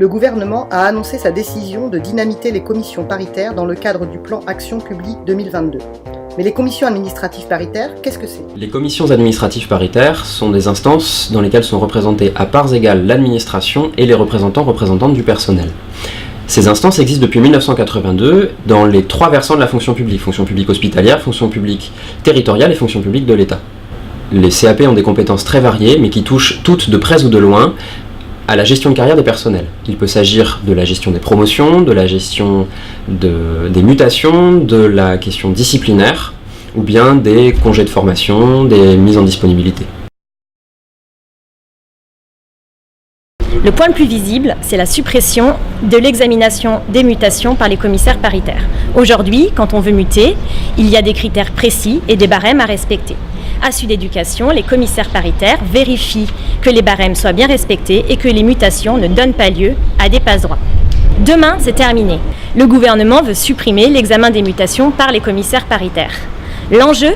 Le gouvernement a annoncé sa décision de dynamiter les commissions paritaires dans le cadre du plan Action publique 2022. Mais les commissions administratives paritaires, qu'est-ce que c'est ? Les commissions administratives paritaires sont des instances dans lesquelles sont représentées à parts égales l'administration et les représentantes du personnel. Ces instances existent depuis 1982 dans les trois versants de la fonction publique hospitalière, fonction publique territoriale et fonction publique de l'État. Les CAP ont des compétences très variées, mais qui touchent toutes de près ou de loin à la gestion de carrière des personnels. Il peut s'agir de la gestion des promotions, de la gestion des mutations, de la question disciplinaire, ou bien des congés de formation, des mises en disponibilité. Le point le plus visible, c'est la suppression de l'examination des mutations par les commissaires paritaires. Aujourd'hui, quand on veut muter, il y a des critères précis et des barèmes à respecter. À Sud Éducation, les commissaires paritaires vérifient que les barèmes soient bien respectés et que les mutations ne donnent pas lieu à des passe-droits. Demain, c'est terminé. Le gouvernement veut supprimer l'examen des mutations par les commissaires paritaires. L'enjeu,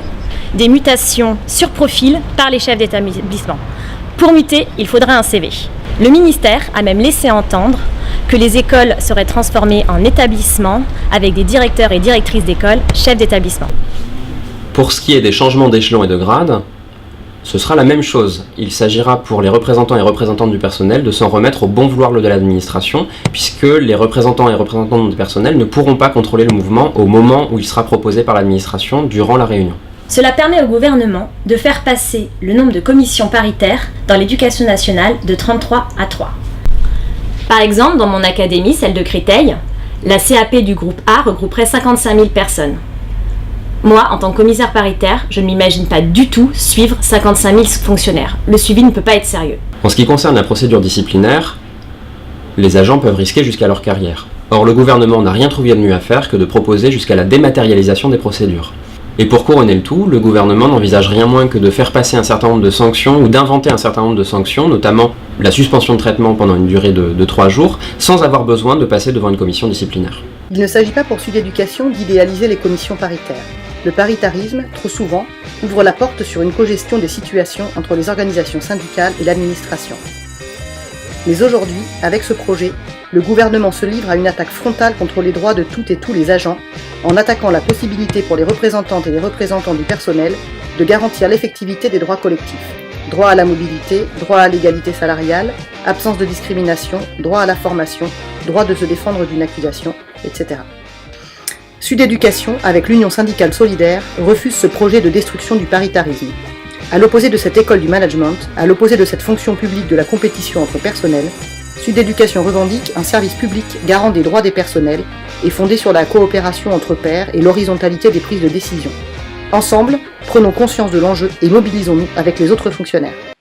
des mutations sur profil par les chefs d'établissement. Pour muter, il faudra un CV. Le ministère a même laissé entendre que les écoles seraient transformées en établissements avec des directeurs et directrices d'école, chefs d'établissement. Pour ce qui est des changements d'échelon et de grade, ce sera la même chose. Il s'agira pour les représentants et représentantes du personnel de s'en remettre au bon vouloir de l'administration, puisque les représentants et représentantes du personnel ne pourront pas contrôler le mouvement au moment où il sera proposé par l'administration durant la réunion. Cela permet au gouvernement de faire passer le nombre de commissions paritaires dans l'éducation nationale de 33 à 3. Par exemple, dans mon académie, celle de Créteil, la CAP du groupe A regrouperait 55 000 personnes. Moi, en tant que commissaire paritaire, je ne m'imagine pas du tout suivre 55 000 fonctionnaires. Le suivi ne peut pas être sérieux. En ce qui concerne la procédure disciplinaire, les agents peuvent risquer jusqu'à leur carrière. Or, le gouvernement n'a rien trouvé de mieux à faire que de proposer jusqu'à la dématérialisation des procédures. Et pour couronner le tout, le gouvernement n'envisage rien moins que de faire passer un certain nombre de sanctions ou d'inventer un certain nombre de sanctions, notamment la suspension de traitement pendant une durée de 3 jours, sans avoir besoin de passer devant une commission disciplinaire. Il ne s'agit pas pour Sud Éducation d'idéaliser les commissions paritaires. Le paritarisme, trop souvent, ouvre la porte sur une cogestion des situations entre les organisations syndicales et l'administration. Mais aujourd'hui, avec ce projet, le gouvernement se livre à une attaque frontale contre les droits de toutes et tous les agents, en attaquant la possibilité pour les représentantes et les représentants du personnel de garantir l'effectivité des droits collectifs. Droit à la mobilité, droit à l'égalité salariale, absence de discrimination, droit à la formation, droit de se défendre d'une accusation, etc. Sud Éducation, avec l'Union syndicale solidaire, refuse ce projet de destruction du paritarisme. À l'opposé de cette école du management, à l'opposé de cette fonction publique de la compétition entre personnels, Sud Éducation revendique un service public garant des droits des personnels et fondé sur la coopération entre pairs et l'horizontalité des prises de décision. Ensemble, prenons conscience de l'enjeu et mobilisons-nous avec les autres fonctionnaires.